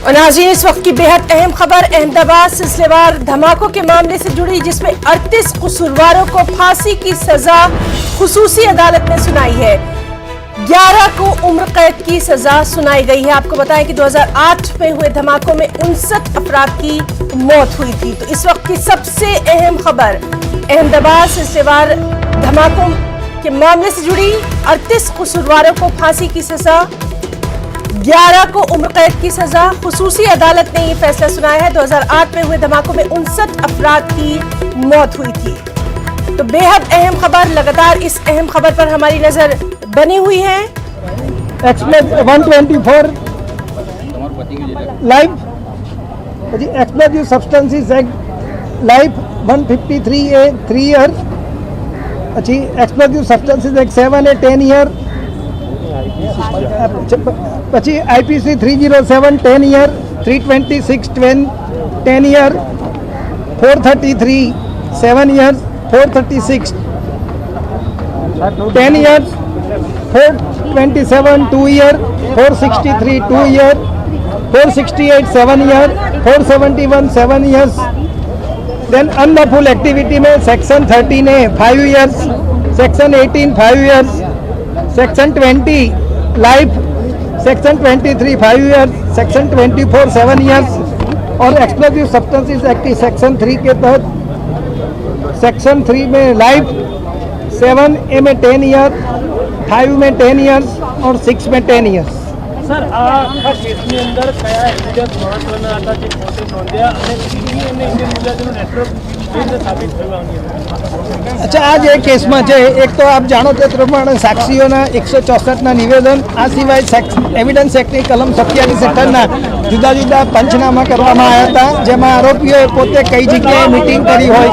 और नाज़रीन, इस वक्त की बेहद अहम खबर अहमदाबाद सिलसिलेवार धमाकों के मामले से जुड़ी, जिसमें 38 कसूरवारों को फांसी की सजा खुसूसी अदालत ने सुनाई है। 11 को उम्र कैद की सजा सुनाई गई है। आपको बताएं कि 2008 में हुए धमाकों में 59 अफराद की मौत हुई थी। तो इस वक्त की सबसे अहम खबर अहमदाबाद सिलसिलेवार धमाकों के मामले से जुड़ी, 38 कसूरवारों को फांसी की सजा, 11 को उम्र कैद की सजा। खुसूसी अदालत ने यह फैसला सुनाया है। 2008 में हुए धमाकों में 59 अफराद की मौत हुई थी। तो बेहद अहम खबर, लगातार इस अहम खबर पर हमारी नजर बनी हुई है। Explosives 124 life, explosive substances act life 153A 3 year, explosive substances act 7A 10 year, પછી IPC 307 10 year, 326 10 year, 433 7 years, 436 10 years, 427 2 year, 463 2 year, 468 7 year, 471 7 years. Then unlawful activity में section 13A 5 years, section 18 5 years, section 20 life, section 23 5 years, section 24 7 years और explosive substances act की section 3 के तहत section 3 में life, 7A में 10 year, 5 में 10 years और 6 में 10 ईयर्स। સર, આ કેસની અંદર કયા એવિડન્સ મહત્વના હતા જે કોર્ટે નોંધ્યા અને સીબી અને ઇન્ડિયન મુજાહિદીનનું નેટવર્ક કેવી રીતે સાબિત થયું અંગે? अच्छा, आज एक केस में है, एक तो आप जानो ते प्रमाणे साक्षीओना 164 निवेदन, आ सिवाय एविडन्स एक्टनी कलम 27 हेठळना जुदा जुदा पंचनामा करवामां आव्या हता, जेमां आरोपीओए पोते कई जग्याए मीटिंग करी होय,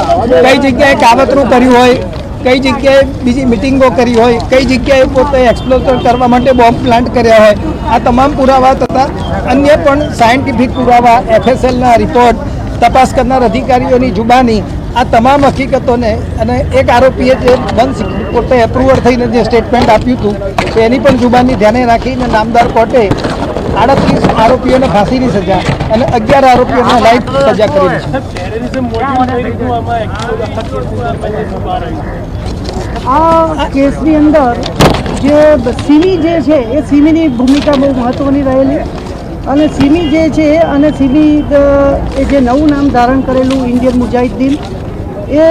कई जग्याए कावतरू कर्युं होय, कई जग्याए बीजी मीटिंगो करी होय, कई जग्याए पोते एक्सप्लोजर करवा माटे बॉम्ब प्लांट कर्या होय। आ तमाम पुरावा तथा अन्य पण सायंटिफिक पुरावा, FSLना रिपोर्ट, तपास करनार अधिकारीओनी जुबानी, आ तमाम हकीकतोने अने एक आरोपीए जे कोर्टे एप्रूवल थईने जे स्टेटमेंट आप्युं हतुं तो एनी पण जुबानी ध्याने राखीने नामदार कोर्टे 38 आरोपीओने फांसीनी सजा અને 11 આરોપીઓને લાઈફ સજા કરી છે। ટેરરિઝમ મોટિવ કઈ રીતનું આમાં એક્ચ્યુઅલી આખા કેસની અંદર બની બહાર આવ્યું? આ કેસની અંદર જે સિમી જે છે એ સિમીની ભૂમિકા બહુ મહત્ત્વની રહેલી અને સિમી જે છે અને સિમી એ જે નવું નામ ધારણ કરેલું ઇન્ડિયન મુજાહિદીન, એ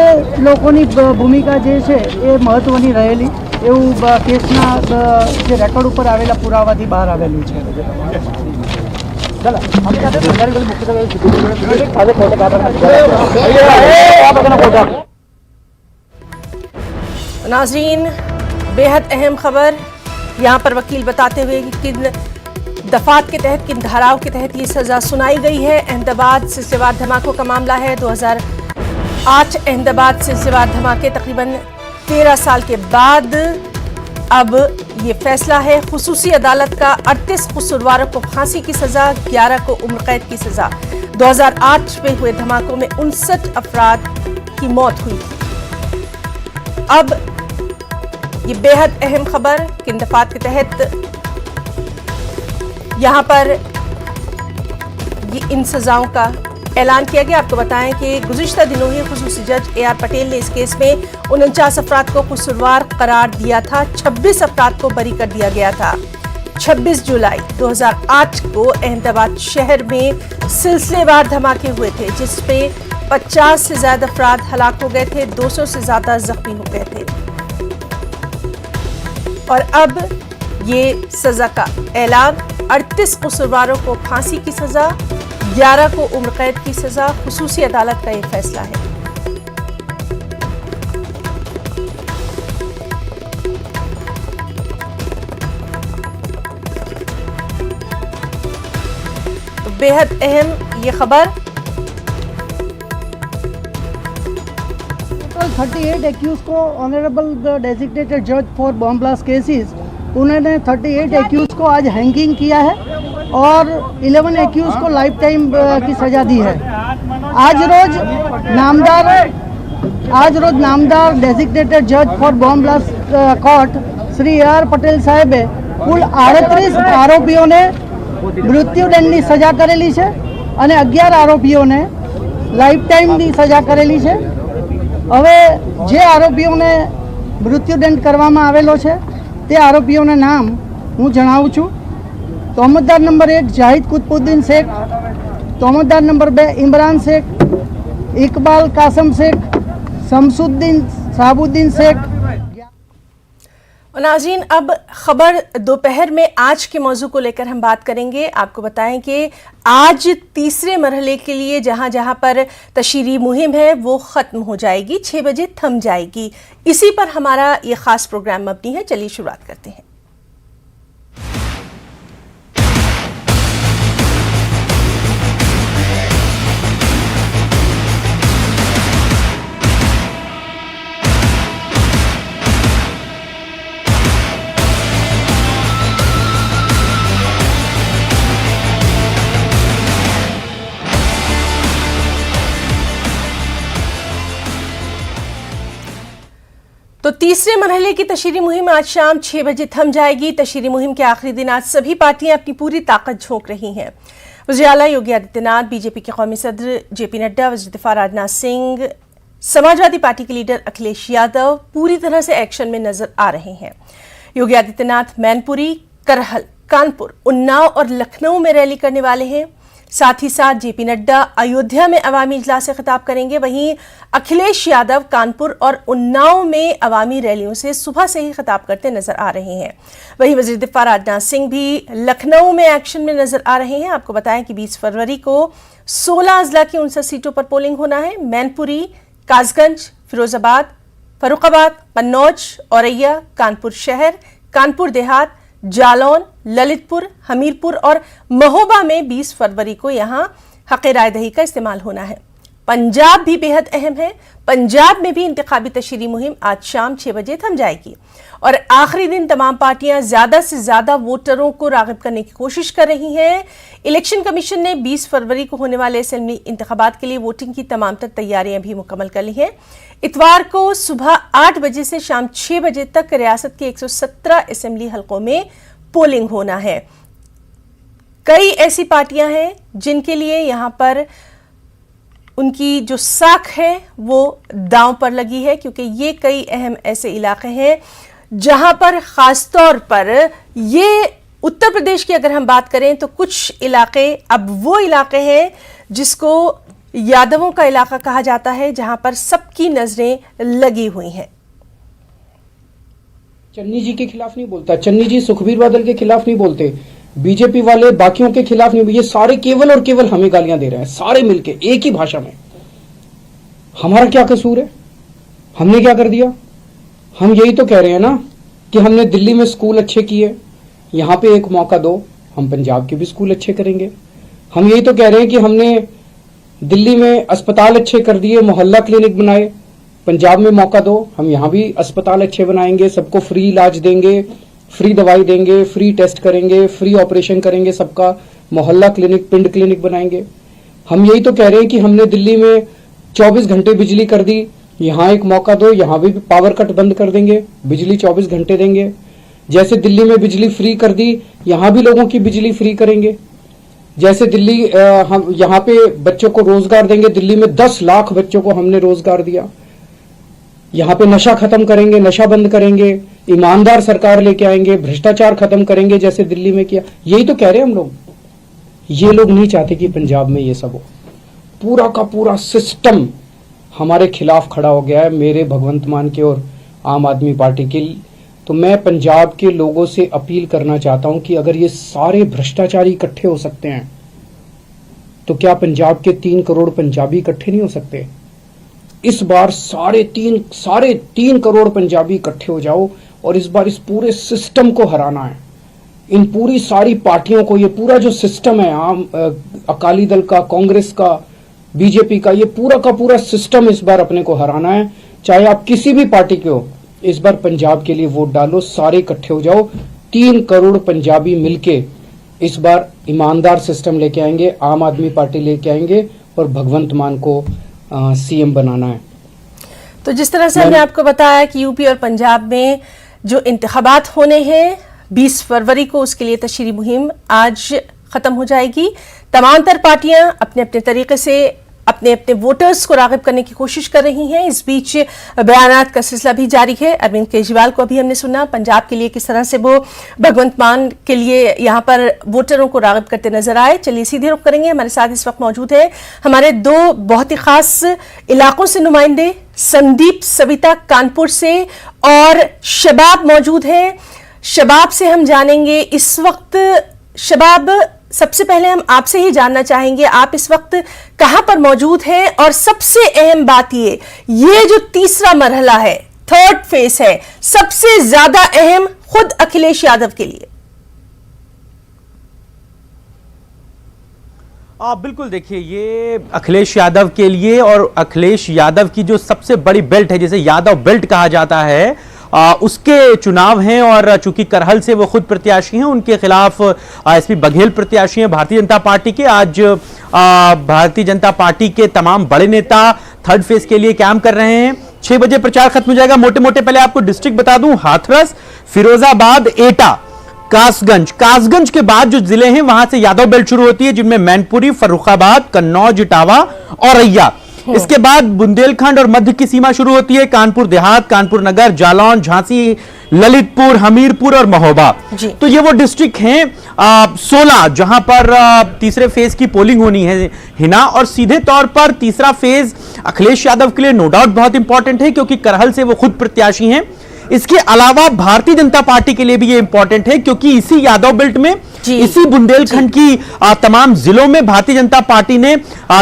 લોકોની ભૂમિકા જે છે એ મહત્ત્વની રહેલી એવું કેસના જે રેકોર્ડ ઉપર આવેલા પુરાવાથી બહાર આવેલું છે। नाज़रीन, बेहद अहम खबर। यहाँ पर वकील बताते हुए कि किन दफात के तहत, किन धाराओं के तहत ये सजा सुनाई गई है। अहमदाबाद सिलसिलेवार धमाकों का मामला है। 2008 अहमदाबाद सिलसिलेवार धमाके तकरीबन 13 साल के बाद अब ये फैसला है। खुसूसी अदालत का 38 कसूरवारों को फांसी की सजा, 11 को उम्र कैद की सजा। 2008 में हुए धमाकों में 59 अफराद की मौत हुई थी। अब ये बेहद अहम खबर, किन दफात के तहत यहां पर ये इन सजाओं का ऐलान किया गया। आपको बताएं कि गुज़िश्ता दिनों ही खुसूसी जज AR पटेल ने इस केस में 49 अफराद को कसूरवार करार दिया था। 26 अफराद को बरी कर दिया गया था। 26 जुलाई 2008 को अहमदाबाद शहर में सिलसिलेवार धमाके हुए थे, जिसपे 50 से ज्यादा अफराद हलाक हो गए थे, 200 से ज्यादा जख्मी हो गए थे। और अब ये सजा का ऐलान, 38 कसूरवारों को फांसी की सजा, 11 को उम्र कैद की सजा। खुसूसी अदालत का यह फैसला है। तो बेहद अहम ये खबर। 38 एक्यूज को ऑनरेबल डेजिग्नेटेड जज फॉर बॉम्ब ब्लास्ट केसेस, उन्होंने 38 एक्यूज को आज हैंगिंग किया है और 11 एक्यूज को लाइफ टाइम की सजा दी है। आज रोज नामदार डेजिग्नेटेड जज for bomb blast court Shri AR Patel साहेबे कुल 38 आरोपियों ने મૃત્યુદંડની સજા કરેલી છે અને 11 આરોપીઓને લાઈફ ટાઈમની સજા કરેલી છે. હવે જે આરોપીઓને મૃત્યુદંડ કરવામાં આવેલો છે તે આરોપીઓના નામ હું જણાવું છું. તોહમતદાર નંબર 1 જાહિદ કુતબુદ્દીન શેખ, તોહમતદાર નંબર 2 ઇમરાન શેખ, इकबाल कासम शेख, शमसुद्दीन साबुद्दीन शेख. और नाज़रीन, अब खबर दोपहर में आज के मौजू को लेकर हम बात करेंगे. आपको बताएं कि आज तीसरे मरहले के लिए जहां जहां पर तशहीरी मुहिम है वो ख़त्म हो जाएगी, 6 बजे थम जाएगी. इसी पर हमारा ये ख़ास प्रोग्राम मबनी है. चलिए शुरुआत करते हैं. तो तीसरे मरहले की तशहीरी मुहिम आज शाम 6 बजे थम जाएगी. तशहीरी मुहिम के आखिरी दिन आज सभी पार्टियां अपनी पूरी ताकत झोंक रही हैं. वज़ीर आला योगी आदित्यनाथ, बीजेपी के कौमी सदर जेपी नड्डा, वज़ीर दिफ़ा राजनाथ सिंह, समाजवादी पार्टी के लीडर अखिलेश यादव पूरी तरह से एक्शन में नजर आ रहे हैं. योगी आदित्यनाथ मैनपुरी, करहल, कानपुर, उन्नाव और लखनऊ में रैली करने वाले हैं. साथ ही साथ जेपी नड्डा अयोध्या में अवामी इजलास से खिताब करेंगे. वहीं अखिलेश यादव कानपुर और उन्नाव में अवामी रैलियों से सुबह से ही खिताब करते नजर आ रहे हैं. वहीं वज़ीर दिफ़ा राजनाथ सिंह भी लखनऊ में एक्शन में नजर आ रहे हैं. आपको बताएं कि 20 फरवरी को 16 अजला की 59 सीटों पर पोलिंग होना है. मैनपुरी, कासगंज, फिरोजाबाद, फरुखाबाद, कन्नौज, औरैया, कानपुर शहर, कानपुर देहात, जालौन, ललितपुर, हमीरपुर और महोबा में 20 फरवरी को यहां हक़ राय दही का इस्तेमाल होना है. पंजाब भी बेहद अहम है. पंजाब में भी इंतखाबी तशहीरी मुहिम आज शाम 6 बजे थम जाएगी और आखिरी दिन तमाम पार्टियां ज्यादा से ज्यादा वोटरों को राग़िब करने की कोशिश कर रही हैं. इलेक्शन कमीशन ने 20 फरवरी को होने वाले असेंबली इंतखाबात के लिए वोटिंग की तमाम तर तैयारियां भी मुकम्मल कर ली हैं. इतवार को सुबह 8 बजे से शाम 6 बजे तक रियासत के 117 असेंबली हलकों में पोलिंग होना है. कई ऐसी पार्टियां हैं जिनके लिए यहां पर उनकी जो साख है वो दांव पर लगी है, क्योंकि ये कई अहम ऐसे इलाके हैं जहां पर खास तौर पर ये उत्तर प्रदेश की अगर हम बात करें तो कुछ इलाके अब वो इलाके हैं जिसको यादवों का इलाका कहा जाता है, जहां पर सबकी नजरें लगी हुई हैं. चन्नी जी के खिलाफ नहीं बोलता, चन्नी जी सुखबीर बादल के खिलाफ नहीं बोलते, बीजेपी वाले बाकियों के खिलाफ नहीं, ये सारे केवल और केवल हमें गालियां दे रहे हैं, सारे मिलके एक ही भाषा में. हमारा क्या कसूर है? हमने क्या कर दिया? हम यही तो कह रहे हैं ना कि हमने दिल्ली में स्कूल अच्छे किए, यहां पे एक मौका दो, हम पंजाब के भी स्कूल अच्छे करेंगे. हम यही तो कह रहे हैं कि हमने दिल्ली में अस्पताल अच्छे कर दिए, मोहल्ला क्लिनिक बनाए, पंजाब में मौका दो, हम यहाँ भी अस्पताल अच्छे बनाएंगे, सबको फ्री इलाज देंगे, फ्री दवाई देंगे, फ्री टेस्ट करेंगे, फ्री ऑपरेशन करेंगे, सबका मोहल्ला क्लिनिक, पिंड क्लिनिक बनाएंगे. हम यही तो कह रहे हैं कि हमने दिल्ली में 24 घंटे बिजली कर दी, यहाँ एक मौका दो, यहाँ भी पावर कट बंद कर देंगे, बिजली 24 घंटे देंगे. जैसे दिल्ली में बिजली फ्री कर दी, यहाँ भी लोगों की बिजली फ्री करेंगे. जैसे दिल्ली हम यहाँ पे बच्चों को रोजगार देंगे, दिल्ली में 10 लाख बच्चों को हमने रोजगार दिया. यहाँ पे नशा खत्म करेंगे, नशा बंद करेंगे, ईमानदार सरकार लेके आएंगे, भ्रष्टाचार खत्म करेंगे जैसे दिल्ली में किया. यही तो कह रहे हैं हम लोग. ये लोग नहीं चाहते कि पंजाब में ये सब हो. पूरा का पूरा सिस्टम हमारे खिलाफ खड़ा हो गया है, मेरे भगवंत मान के और आम आदमी पार्टी के. तो मैं पंजाब के लोगों से अपील करना चाहता हूं कि अगर ये सारे भ्रष्टाचारी इकट्ठे हो सकते हैं तो क्या पंजाब के 3 करोड़ पंजाबी इकट्ठे नहीं हो सकते? इस बार साढ़े तीन करोड़ पंजाबी इकट्ठे हो जाओ और इस बार इस पूरे सिस्टम को हराना है. इन पूरी सारी पार्टियों को, ये पूरा जो सिस्टम है आम अकाली दल का, कांग्रेस का, बीजेपी का, ये पूरा का पूरा सिस्टम इस बार अपने को हराना है. चाहे आप किसी भी पार्टी के हो, इस बार पंजाब के लिए वोट डालो, सारे इकट्ठे हो जाओ. 3 करोड़ पंजाबी मिलके इस बार ईमानदार सिस्टम लेके आएंगे, आम आदमी पार्टी लेके आएंगे और भगवंत मान को सीएम बनाना है. तो जिस तरह से हमने आपको बताया कि यूपी और पंजाब में जो इंतखाबात होने हैं 20 फरवरी को, उसके लिए तशहीरी मुहिम आज खत्म हो जाएगी। तमाम तर पार्टियां अपने अपने तरीके से अपने अपने वोटर्स को राग़िब करने की कोशिश कर रही हैं। इस बीच बयानात का सिलसिला भी जारी है। अरविंद केजरीवाल को अभी हमने सुना पंजाब के लिए किस तरह से वो भगवंत मान के लिए यहां पर वोटरों को राग़िब करते नजर आए। चलिए सीधे रुख करेंगे। हमारे साथ इस वक्त मौजूद है हमारे दो बहुत ही खास इलाकों से नुमाइंदे, संदीप सविता कानपुर से और शबाब मौजूद है। शबाब से हम जानेंगे इस वक्त। शबाब, सबसे पहले हम आपसे ही जानना चाहेंगे आप इस वक्त कहां पर मौजूद हैं और सबसे अहम बात ये जो तीसरा मरहला है, थर्ड फेज है, सबसे ज्यादा अहम खुद अखिलेश यादव के लिए। बिल्कुल, देखिए ये अखिलेश यादव के लिए और अखिलेश यादव की जो सबसे बड़ी बेल्ट है, जिसे यादव बेल्ट कहा जाता है, उसके चुनाव हैं। और चूंकि करहल से वो खुद प्रत्याशी हैं, उनके खिलाफ एसपी बघेल प्रत्याशी हैं भारतीय जनता पार्टी के। आज भारतीय जनता पार्टी के तमाम बड़े नेता थर्ड फेज के लिए कैंप कर रहे हैं। 6 बजे प्रचार खत्म हो जाएगा। मोटे मोटे पहले आपको डिस्ट्रिक्ट बता दूं, हाथरस, फिरोजाबाद, एटा, कासगंज के बाद जो जिले हैं वहां से यादव बेल्ट शुरू होती है, जिनमें मैनपुरी, फर्रुखाबाद, कन्नौज, इटावा और औरैया। इसके बाद बुंदेलखंड और मध्य की सीमा शुरू होती है, कानपुर देहात, कानपुर नगर, जालौन, झांसी, ललितपुर, हमीरपुर और महोबा। तो ये वो डिस्ट्रिक्ट हैं 16 जहां पर तीसरे फेज की पोलिंग होनी है हिना। और सीधे तौर पर तीसरा फेज अखिलेश यादव के लिए नो डाउट बहुत इंपॉर्टेंट है, क्योंकि करहल से वो खुद प्रत्याशी हैं। इसके अलावा भारतीय जनता पार्टी के लिए भी ये इंपॉर्टेंट है, क्योंकि इसी यादव बेल्ट में, इसी बुंदेलखंड की तमाम जिलों में भारतीय जनता पार्टी ने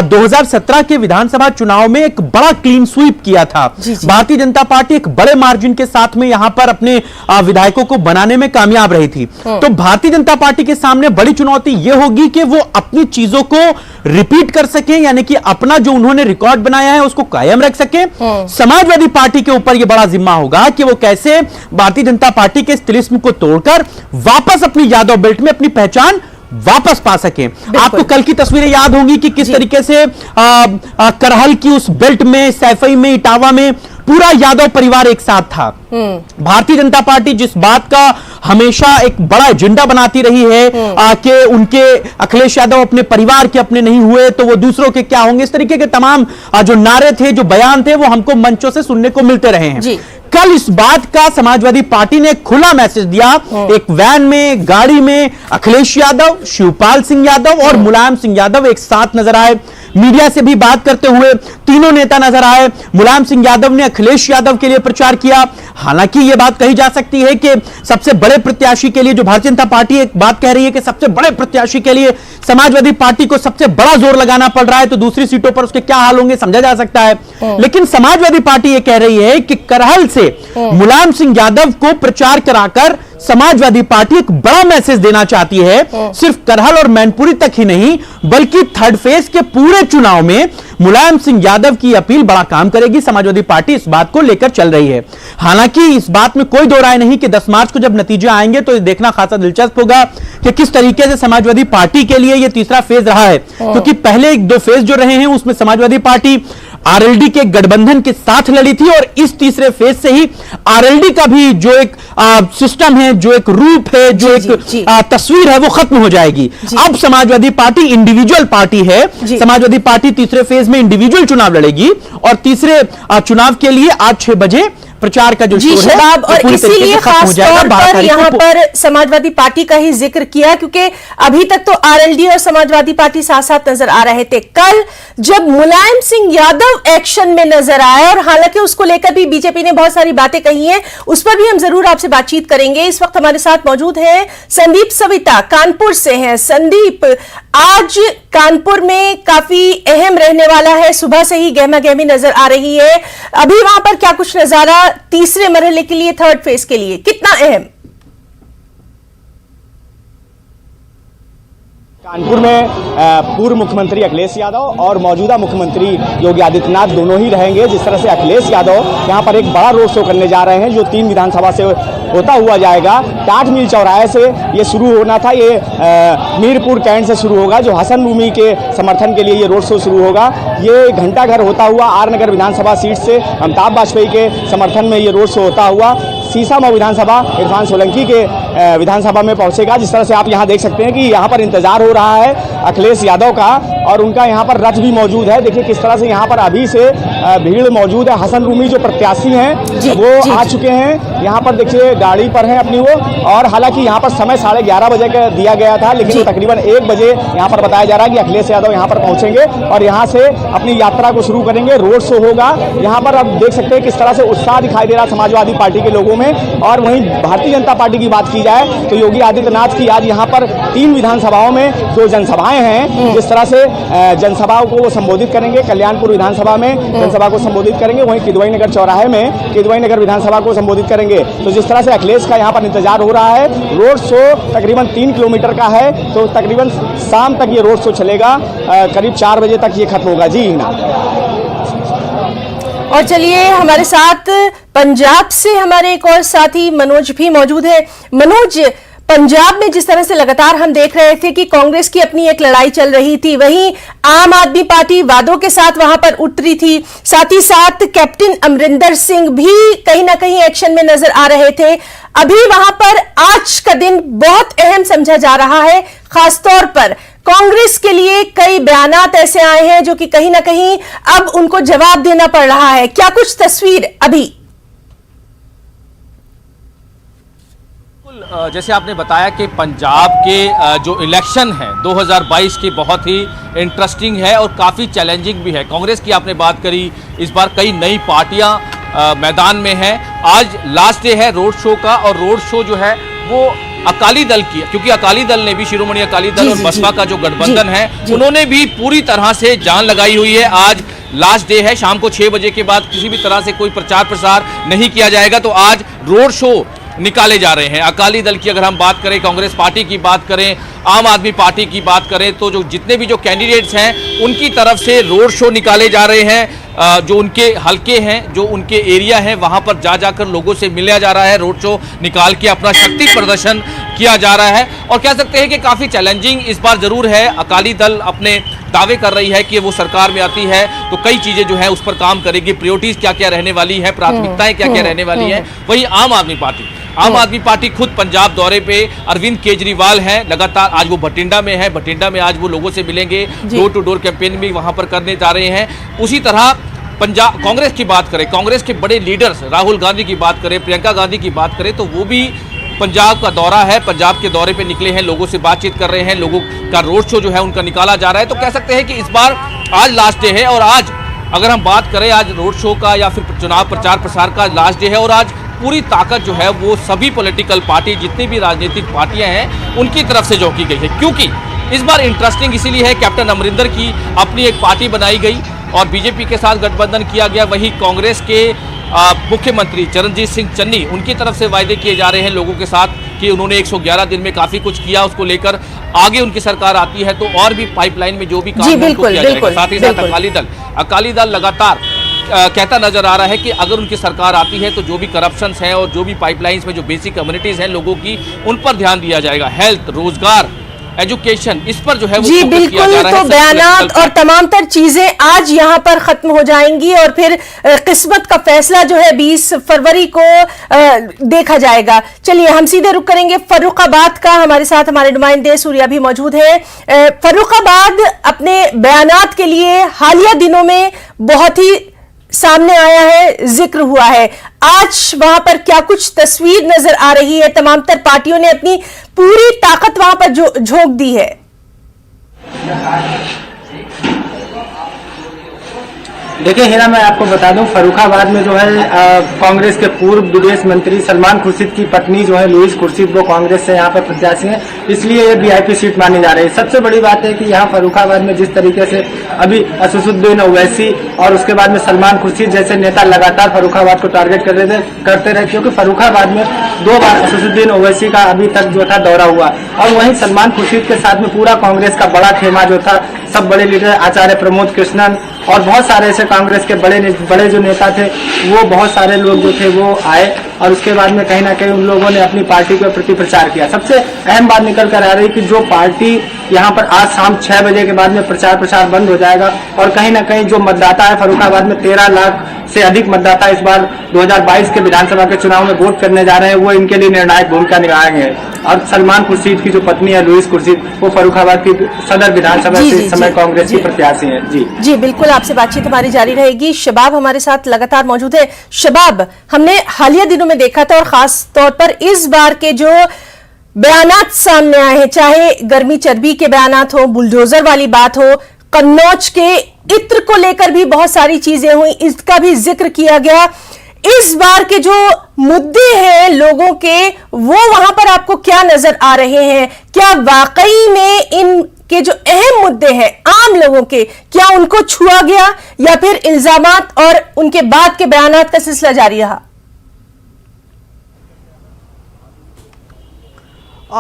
2017 के विधानसभा चुनाव में एक बड़ा क्लीन स्वीप किया था। भारतीय जनता पार्टी एक बड़े मार्जिन के साथ में यहां पर अपने विधायकों को बनाने में कामयाब रही थी। तो भारतीय जनता पार्टी के सामने बड़ी चुनौती यह होगी कि वो अपनी चीजों को रिपीट कर सके, यानी कि अपना जो उन्होंने रिकॉर्ड बनाया है उसको कायम रख सके। समाजवादी पार्टी के ऊपर यह बड़ा जिम्मा होगा कि वो कैसे भारतीय जनता पार्टी के तिलिस्म को तोड़कर वापस अपनी यादव बेल्ट में अपनी पहचान वापस पा सकें। आपको कल की तस्वीरें याद होंगी कि किस तरीके से करहल की उस बेल्ट में, सैफई में, इटावा में पूरा यादव परिवार एक साथ था। भारतीय जनता पार्टी जिस बात का हमेशा एक बड़ा एजेंडा बनाती रही है कि उनके अखिलेश यादव अपने परिवार के अपने नहीं हुए तो वो दूसरों के क्या होंगे, इस तरीके के तमाम जो नारे थे, जो बयान थे, वो हमको मंचों से सुनने को मिलते रहे हैं। कल इस बात का समाजवादी पार्टी ने खुला मैसेज दिया। एक वैन में, गाड़ी में अखिलेश यादव, शिवपाल सिंह यादव और मुलायम सिंह यादव एक साथ नजर आए। मीडिया से भी बात करते हुए तीनों नेता नजर आए। मुलायम सिंह यादव ने अखिलेश यादव के लिए प्रचार किया। हालांकि यह बात कही जा सकती है कि सबसे बड़े प्रत्याशी के लिए, जो भारतीय जनता पार्टी एक बात कह रही है कि सबसे बड़े प्रत्याशी के लिए समाजवादी पार्टी को सबसे बड़ा जोर लगाना पड़ रहा है, तो दूसरी सीटों पर उसके क्या हाल होंगे समझा जा सकता है। लेकिन समाजवादी पार्टी यह कह रही है कि करहल से मुलायम सिंह यादव को प्रचार कराकर समाजवादी पार्टी एक बड़ा मैसेज देना चाहती है। सिर्फ करहल और मैनपुरी तक ही नहीं, बल्कि थर्ड फेज के पूरे चुनाव में मुलायम सिंह यादव की अपील बड़ा काम करेगी। समाजवादी पार्टी इस बात को लेकर चल रही है। हालांकि इस बात में कोई दो राय नहीं कि 10 मार्च को जब नतीजे आएंगे तो देखना खासा दिलचस्प होगा कि किस तरीके से समाजवादी पार्टी के लिए यह तीसरा फेज रहा है। क्योंकि पहले 2 फेज जो रहे हैं उसमें समाजवादी पार्टी आरएलडी के गठबंधन के साथ लड़ी थी, और इस तीसरे फेज से ही आरएलडी का भी जो एक सिस्टम है, जो एक रूप है, जो एक तस्वीर है, वो खत्म हो जाएगी। अब समाजवादी पार्टी इंडिविजुअल पार्टी है। समाजवादी पार्टी तीसरे फेज में इंडिविजुअल चुनाव लड़ेगी और तीसरे चुनाव के लिए आज 6 बजे प्रचार का जो शोर है, और इसीलिए खास तौर पर यहाँ पर समाजवादी पार्टी का ही जिक्र किया, क्योंकि अभी तक तो आरएलडी और समाजवादी पार्टी साथ साथ नजर आ रहे थे। कल जब मुलायम सिंह यादव एक्शन में नजर आए, और हालांकि उसको लेकर भी बीजेपी ने बहुत सारी बातें कही हैं, उस पर भी हम जरूर आपसे बातचीत करेंगे। इस वक्त हमारे साथ मौजूद हैं संदीप सविता, कानपुर से हैं। संदीप, आज कानपुर में काफी अहम रहने वाला है, सुबह से ही गहमा गहमी नजर आ रही है। अभी वहां पर क्या कुछ नजारा तीसरे मरहले के लिए, थर्ड फेज के लिए कितना अहम? कानपुर में पूर्व मुख्यमंत्री अखिलेश यादव और मौजूदा मुख्यमंत्री योगी आदित्यनाथ दोनों ही रहेंगे। जिस तरह से अखिलेश यादव यहाँ पर एक बड़ा रोड शो करने जा रहे हैं, जो 3 विधानसभा से होता हुआ जाएगा। टाट मिल चौराहे से ये शुरू होना था, ये मीरपुर कैंट से शुरू होगा, जो हसन रूमी के समर्थन के लिए ये रोड शो शुरू होगा। ये घंटाघर होता हुआ आर नगर विधानसभा सीट से अमिताभ वाजपेयी के समर्थन में ये रोड शो होता हुआ सीसामऊ विधानसभा इरफान सोलंकी के विधानसभा में पहुंचेगा। जिस तरह से आप यहाँ देख सकते हैं कि यहाँ पर इंतजार हो रहा है अखिलेश यादव का और उनका यहाँ पर रथ भी मौजूद है। देखिए किस तरह से यहाँ पर अभी से भीड़ मौजूद है। हसन रूमी जो प्रत्याशी हैं वो आ चुके हैं यहाँ पर, देखिए गाड़ी पर हैं अपनी वो, और हालांकि यहाँ पर समय 11:30 बजे का दिया गया था, लेकिन वो तकरीबन 1 बजे यहाँ पर बताया जा रहा है कि अखिलेश यादव यहाँ पर पहुंचेंगे और यहाँ से अपनी यात्रा को शुरू करेंगे। रोड शो होगा यहाँ पर। आप देख सकते हैं किस तरह से उत्साह दिखाई दे रहा है समाजवादी पार्टी के लोगों में। और वहीं भारतीय जनता पार्टी की बात की जाए तो योगी आदित्यनाथ की आज यहाँ पर 3 विधानसभाओं में जो जनसभाएं हैं, जिस तरह से जनसभाओं को वो संबोधित करेंगे। कल्याणपुर विधानसभा में जनसभा को संबोधित करेंगे, वहीं किदवई नगर चौराहे में किदवई नगर विधानसभा को संबोधित करेंगे। तो जिस तरह से अखिलेश का यहाँ पर इंतजार हो रहा है, रोड शो तकरीबन 3 किलोमीटर का है, तो तकरीबन शाम तक ये रोड शो चलेगा, करीब 4 बजे तक ये खत्म होगा। जी ना। और चलिए हमारे साथ पंजाब से हमारे एक और साथी मनोज भी मौजूद है। मनोज, पंजाब में जिस तरह से लगातार हम देख रहे थे कि कांग्रेस की अपनी एक लड़ाई चल रही थी, वहीं आम आदमी पार्टी वादों के साथ वहां पर उतरी थी, साथ ही साथ कैप्टन अमरिंदर सिंह भी कहीं ना कहीं एक्शन में नजर आ रहे थे। अभी वहां पर आज का दिन बहुत अहम समझा जा रहा है, खासतौर पर कांग्रेस के लिए कई बयानात ऐसे आए हैं जो कि कहीं ना कहीं अब उनको जवाब देना पड़ रहा है। क्या कुछ तस्वीर अभी? जैसे आपने बताया कि पंजाब के जो इलेक्शन है 2022 के बहुत ही इंटरेस्टिंग है और काफ़ी चैलेंजिंग भी है। कांग्रेस की आपने बात करी, इस बार कई नई पार्टियां मैदान में हैं। आज लास्ट डे है रोड शो का, और रोड शो जो है वो अकाली दल की, क्योंकि अकाली दल ने भी, शिरोमणि अकाली दल और बसपा का जो गठबंधन है उन्होंने भी पूरी तरह से जान लगाई हुई है। आज लास्ट डे है, शाम को 6 बजे के बाद किसी भी तरह से कोई प्रचार प्रसार नहीं किया जाएगा। तो आज रोड शो निकाले जा रहे हैं। अकाली दल की अगर हम बात करें, कांग्रेस पार्टी की बात करें, आम आदमी पार्टी की बात करें, तो जो जितने भी जो कैंडिडेट्स हैं उनकी तरफ से रोड शो निकाले जा रहे हैं। जो उनके हलके हैं, जो उनके एरिया हैं, वहां पर जा जाकर लोगों से मिला जा रहा है। रोड शो निकाल के अपना शक्ति प्रदर्शन किया जा रहा है और कह सकते हैं कि काफ़ी चैलेंजिंग इस बार जरूर है। अकाली दल अपने दावे कर रही है कि वो सरकार में आती है तो कई चीज़ें जो है उस पर काम करेगी, प्रायोरिटीज़ क्या क्या रहने वाली है, प्राथमिकताएं क्या क्या रहने वाली हैं। वहीं आम आदमी पार्टी खुद पंजाब दौरे पे अरविंद केजरीवाल हैं, लगातार आज वो भटिंडा में है। भटिंडा में आज वो लोगों से मिलेंगे, डोर टू डोर कैंपेन भी वहां पर करने जा रहे हैं। उसी तरह पंजाब कांग्रेस की बात करें, कांग्रेस के बड़े लीडर्स राहुल गांधी की बात करें, प्रियंका गांधी की बात करें, तो वो भी पंजाब का दौरा है, पंजाब के दौरे पे निकले हैं, लोगों से बातचीत कर रहे हैं, लोगों का रोड शो जो है उनका निकाला जा रहा है। तो कह सकते हैं कि इस बार आज लास्ट डे है, और आज अगर हम बात करें आज रोड शो का या फिर चुनाव प्रचार प्रसार का लास्ट डे है, और आज पूरी ताकत जो है वो सभी पॉलिटिकल पार्टी, जितनी भी राजनीतिक पार्टियां हैं उनकी तरफ से झोंकी गई है। क्योंकि इस बार इंटरेस्टिंग इसीलिए है, कैप्टन अमरिंदर की अपनी एक पार्टी बनाई गई और बीजेपी के साथ गठबंधन किया गया। वहीं कांग्रेस के मुख्यमंत्री चरणजीत सिंह चन्नी, उनकी तरफ से वायदे किए जा रहे हैं लोगों के साथ कि उन्होंने 111 दिन में काफ़ी कुछ किया, उसको लेकर आगे उनकी सरकार आती है तो और भी पाइपलाइन में जो भी काम है उनको किया जाएगा। साथ ही साथ अकाली दल लगातार कहता नजर आ रहा है कि अगर उनकी सरकार आती है तो जो भी करप्शंस हैं और जो भी पाइपलाइंस में जो बेसिक कम्युनिटीज हैं लोगों की, उन पर ध्यान दिया जाएगा। हेल्थ, रोजगार, एजुकेशन, इस पर जो है वो जी बिल्कुल। तो बयानात और तमाम तर चीजें आज यहाँ पर खत्म हो जाएंगी और फिर किस्मत का फैसला जो है 20 फरवरी को देखा जाएगा। चलिए हम सीधे रुक करेंगे फर्रुखाबाद का। हमारे साथ हमारे नुमाइंदे सूर्या भी मौजूद है। फर्रुखाबाद अपने बयानात के लिए हालिया दिनों में बहुत ही सामने आया है, जिक्र हुआ है। आज वहां पर क्या कुछ तस्वीर नजर आ रही है? तमाम तर पार्टियों ने अपनी पूरी ताकत वहां पर झोंक दी है। देखिए हीरा, मैं आपको बता दूं, फर्रुखाबाद में जो है कांग्रेस के पूर्व विदेश मंत्री सलमान खुर्शीद की पत्नी जो है लुईस खुर्शीद, वो कांग्रेस से यहाँ पर प्रत्याशी हैं, इसलिए ये वीआईपी सीट मानी जा रही है। सबसे बड़ी बात है कि यहाँ फर्रुखाबाद में जिस तरीके से अभी असदुद्दीन ओवैसी और उसके बाद में सलमान खुर्शीद जैसे नेता लगातार फर्रुखाबाद को टारगेट करते रहे, क्योंकि फर्रुखाबाद में 2 बार असदुद्दीन ओवैसी का अभी तक जो था दौरा हुआ, और वहीं सलमान खुर्शीद के साथ में पूरा कांग्रेस का बड़ा खेमा जो था, सब बड़े लीडर आचार्य प्रमोद कृष्णन और बहुत सारे ऐसे कांग्रेस के बड़े जो नेता थे, वो बहुत सारे लोग जो थे वो आए, और उसके बाद में कहीं ना कहीं उन लोगों ने अपनी पार्टी के प्रति प्रचार किया। सबसे अहम बात निकल कर आ रही कि जो पार्टी यहाँ पर आज शाम 6 बजे के बाद में प्रचार प्रसार बंद हो जाएगा, और कहीं ना कहीं जो मतदाता है फर्रुखाबाद में 13 लाख से अधिक मतदाता इस बार 2022 के विधानसभा के चुनाव में वोट करने जा रहे हैं, वो इनके लिए निर्णायक भूमिका निभाएंगे। और सलमान खुर्शीद की जो पत्नी है लुईस खुर्शीद, वो फर्रुखाबाद की सदर विधानसभा से इस समय कांग्रेस की प्रत्याशी है। जी बिल्कुल, आपसे बातचीत हमारी जारी रहेगी। शबाब हमारे साथ लगातार मौजूद है। शबाब, हमने हालिया दिनों में देखा था और खास तौर पर इस बार के जो बयानात सामने आए हैं, चाहे गर्मी चर्बी के बयानात हो, बुलडोजर वाली बात हो, कन्नौज के इत्र को लेकर भी बहुत सारी चीजें हुई, इसका भी जिक्र किया गया। इस बार के जो मुद्दे हैं लोगों के, वो वहां पर आपको क्या नजर आ रहे हैं? क्या वाकई में इन के जो अहम मुद्दे हैं आम लोगों के, क्या उनको छुआ गया या फिर इल्जामात और उनके बाद के बयानात का सिलसिला जारी रहा?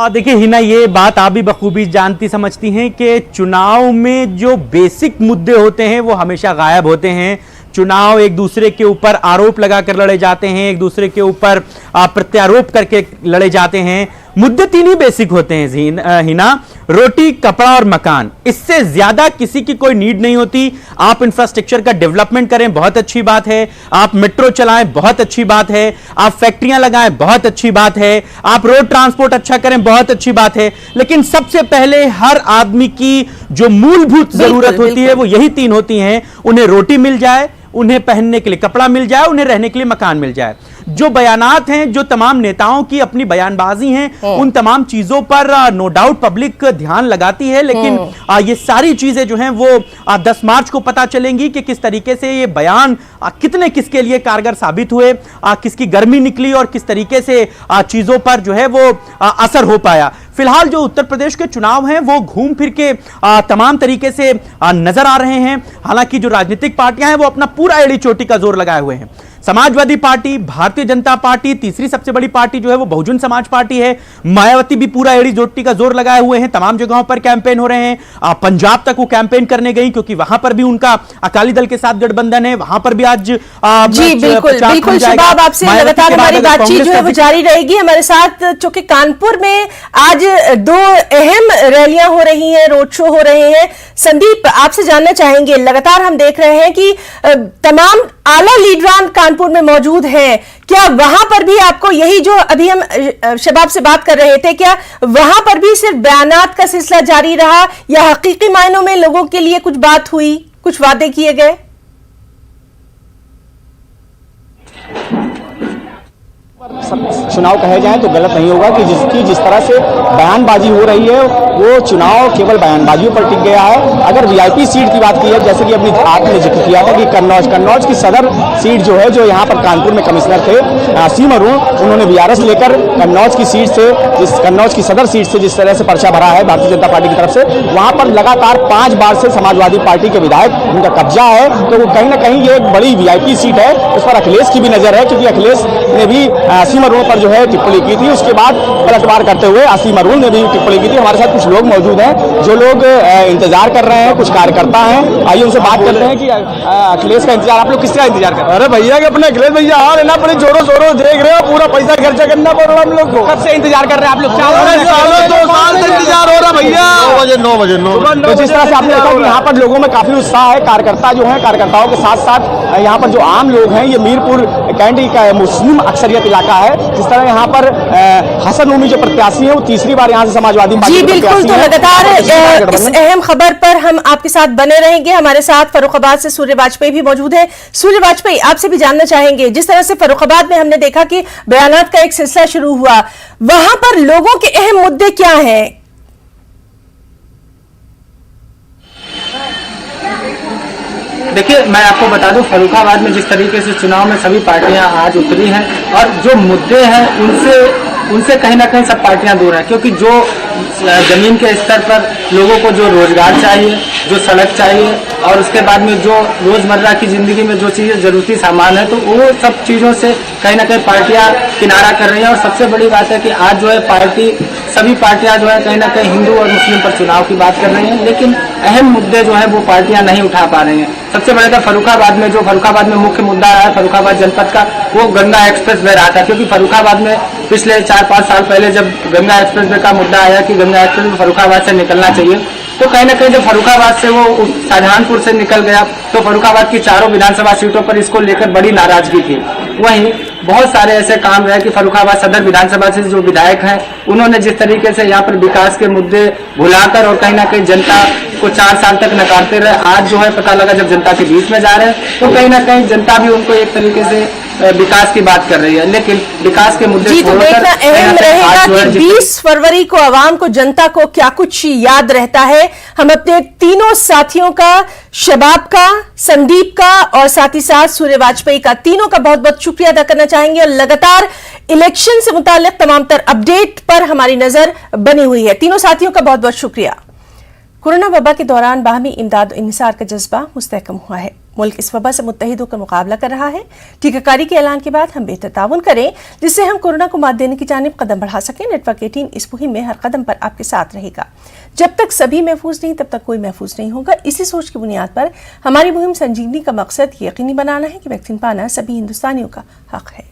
देखिए हिना, ये बात आप भी बखूबी जानती समझती हैं कि चुनाव में जो बेसिक मुद्दे होते हैं वो हमेशा गायब होते हैं। चुनाव एक दूसरे के ऊपर आरोप लगाकर लड़े जाते हैं, एक दूसरे के ऊपर प्रत्यारोप करके लड़े जाते हैं। मुद्दे तीन ही बेसिक होते हैं हिना, रोटी, कपड़ा और मकान। इससे ज्यादा किसी की कोई नीड नहीं होती। आप इंफ्रास्ट्रक्चर का डेवलपमेंट करें, बहुत अच्छी बात है। आप मेट्रो चलाएं, बहुत अच्छी बात है। आप फैक्ट्रियां लगाएं, बहुत अच्छी बात है। आप रोड ट्रांसपोर्ट अच्छा करें, बहुत अच्छी बात है। लेकिन सबसे पहले हर आदमी की जो मूलभूत जरूरत होती है वो यही तीन होती हैं। उन्हें रोटी मिल जाए, उन्हें पहनने के लिए कपड़ा मिल जाए, उन्हें रहने के लिए मकान मिल जाए। जो बयानात हैं, जो तमाम नेताओं की अपनी बयानबाजी हैं, उन तमाम चीजों पर नो डाउट पब्लिक ध्यान लगाती है, लेकिन ये सारी चीजें जो हैं वो 10 मार्च को पता चलेंगी कि किस तरीके से ये बयान कितने किसके लिए कारगर साबित हुए, किसकी गर्मी निकली और किस तरीके से चीजों पर जो है वो असर हो पाया। फिलहाल जो उत्तर प्रदेश के चुनाव हैं वो घूम फिर के तमाम तरीके से नजर आ रहे हैं। हालांकि जो राजनीतिक पार्टियां हैं वो अपना पूरा एड़ी चोटी का जोर लगाए हुए हैं। समाजवादी पार्टी, भारतीय जनता पार्टी, तीसरी सबसे बड़ी पार्टी जो है वो बहुजन समाज पार्टी है। मायावती भी पूरा एड़ी चोटी का जोर लगाए हुए हैं। तमाम जगहों पर कैंपेन हो रहे हैं। पंजाब तक वो कैंपेन करने गई क्योंकि वहां पर भी उनका अकाली दल के साथ गठबंधन है। वहां पर भी आज जी बिल्कुल शबाब, आपसे लगातार हमारी बातचीत जो है वो जारी रहेगी। हमारे साथ चूंकि कानपुर में आज 2 अहम रैलियां हो रही हैं, रोड शो हो रहे हैं। संदीप, आपसे जानना चाहेंगे, लगातार हम देख रहे हैं कि तमाम आला लीडरान कानपुर में मौजूद हैं। क्या वहां पर भी आपको यही जो अभी हम शबाब से बात कर रहे थे, क्या वहां पर भी सिर्फ बयानात का सिलसिला जारी रहा या हकीकी मायनों में लोगों के लिए कुछ बात हुई, कुछ वादे किए गए? चुनाव कहे जाए तो गलत नहीं होगा कि जिस तरह से बयानबाजी हो रही है वो चुनाव केवल बयानबाजियों पर टिक गया है। अगर वीआईपी सीट की बात की है, जैसे कि अपनी आपने जिक्र किया था कि कन्नौज की सदर सीट जो है, जो यहाँ पर कानपुर में कमिश्नर थे असीम अरुण, उन्होंने वीआरएस लेकर कन्नौज की सीट से, कन्नौज की सदर सीट से जिस तरह से पर्चा भरा है भारतीय जनता पार्टी की तरफ से, वहां पर लगातार 5 बार से समाजवादी पार्टी के विधायक उनका कब्जा है। तो वो कहीं ना कहीं ये एक बड़ी वीआईपी सीट है। उस पर अखिलेश की भी नजर है क्योंकि अखिलेश ने भी असीम अरुण पर जो है टिप्पणी की थी। उसके बाद पलटवार करते हुए असीम अरुण ने भी टिप्पणी की थी। हमारे साथ कुछ लोग मौजूद हैं जो लोग इंतजार कर रहे हैं, कुछ कार्यकर्ता हैं। आइए उनसे बात करते हैं कि अखिलेश का इंतजार, आप लोग किसका इंतजार कर रहे हैं? अरे भैया के अपने अखिलेश भैया आ रहे ना, बड़े जोरों शोरों देख रहे हो, पूरा पैसा खर्चा करना पड़ रहा है हम लोग को। कब से इंतजार कर रहे हैं आप लोग? 2 साल से इंतजार हो रहा भैया। 9 बजे। तो जिस तरह से आपने देखा कि यहाँ पर लोगों में काफी उत्साह है। कार्यकर्ता जो है, कार्यकर्ताओं के साथ साथ यहाँ पर जो आम लोग हैं, ये मीरपुर कैंडी का मुस्लिम अक्सरियत इलाका है। जिस तरह यहाँ पर हसन उमी जो प्रत्याशी है वो तीसरी बार यहाँ से समाजवादी पार्टी जी बिल्कुल, तो लगातार इस अहम खबर पर हम आपके साथ बने रहेंगे। हमारे साथ फर्रुखाबाद से सूर्य वाजपेयी भी मौजूद है। सूर्य वाजपेयी, आपसे भी जानना चाहेंगे, जिस तरह से फर्रुखाबाद में हमने देखा कि बयानात का एक सिलसिला शुरू हुआ, वहां पर लोगों के अहम मुद्दे क्या हैं? देखिए, मैं आपको बता दूं, फर्रुखाबाद में जिस तरीके से चुनाव में सभी पार्टियां आज उतरी हैं और जो मुद्दे हैं उनसे कहीं ना कहीं सब पार्टियां दूर हैं, क्योंकि जो जमीन के स्तर पर लोगों को जो रोजगार चाहिए, जो सड़क चाहिए और उसके बाद में जो रोजमर्रा की जिंदगी में जो चीजें जरूरी सामान है, तो वो सब चीजों से कहीं ना कहीं पार्टियां किनारा कर रही हैं। और सबसे बड़ी बात है कि आज जो है सभी पार्टियां जो है कहीं ना कहीं हिंदू और मुस्लिम पर चुनाव की बात कर रही हैं, लेकिन अहम मुद्दे जो है वो पार्टियां नहीं उठा पा रही हैं। सबसे बड़ा था फर्रुखाबाद में मुख्य मुद्दा है फर्रुखाबाद जनपद का, वो गंगा एक्सप्रेस वे रहा था। क्योंकि फर्रुखाबाद में पिछले 4-5 साल पहले जब गंगा एक्सप्रेस वे का मुद्दा आया कि गंगा एक्सप्रेस फर्रुखाबाद से निकलना चाहिए, तो कहीं ना कहीं जब फर्रुखाबाद से वो शाहजहांपुर से निकल गया तो फर्रुखाबाद की चारों विधानसभा सीटों पर इसको लेकर बड़ी नाराजगी थी। वहीं बहुत सारे ऐसे काम रहे कि फर्रुखाबाद सदर विधानसभा से जो विधायक हैं उन्होंने जिस तरीके से यहाँ पर विकास के मुद्दे भुलाकर और कहीं ना कहीं जनता को 4 साल तक नकारते रहे, आज जो है पता लगा जब जनता के बीच में जा रहे हैं तो कहीं ना कहीं जनता भी उनको एक तरीके से विकास की बात कर रही है, लेकिन विकास के मुद्दे जी तो देखना अहम रहेगा कि 20 फरवरी को आवाम को, जनता को क्या कुछ याद रहता है। हम अपने तीनों साथियों का, शबाब का, संदीप का और साथ ही साथ सूर्य वाजपेयी का, तीनों का बहुत बहुत शुक्रिया अदा करना चाहेंगे और लगातार इलेक्शन से मुताल्लिक तमाम तर अपडेट पर हमारी नजर बनी हुई है। तीनों साथियों का बहुत बहुत शुक्रिया। कोरोना वबा के दौरान बाहमी इमदाद और इंसार का जज्बा मुस्तहकम हुआ है। मुल्क इस वबा से मुत्तहिद होकर मुकाबला कर रहा है। टीकाकारी के ऐलान के बाद हम बेहतर ताउन करें जिससे हम कोरोना को मात देने की जानिब कदम बढ़ा सकें। नेटवर्क 18 इस मुहिम में हर कदम पर आपके साथ रहेगा। जब तक सभी महफूज नहीं तब तक कोई महफूज नहीं होगा। इसी सोच की बुनियाद पर हमारी मुहिम संजीवनी का मकसद यकीनी बनाना है कि वैक्सीन पाना सभी हिंदुस्तानियों का हक है।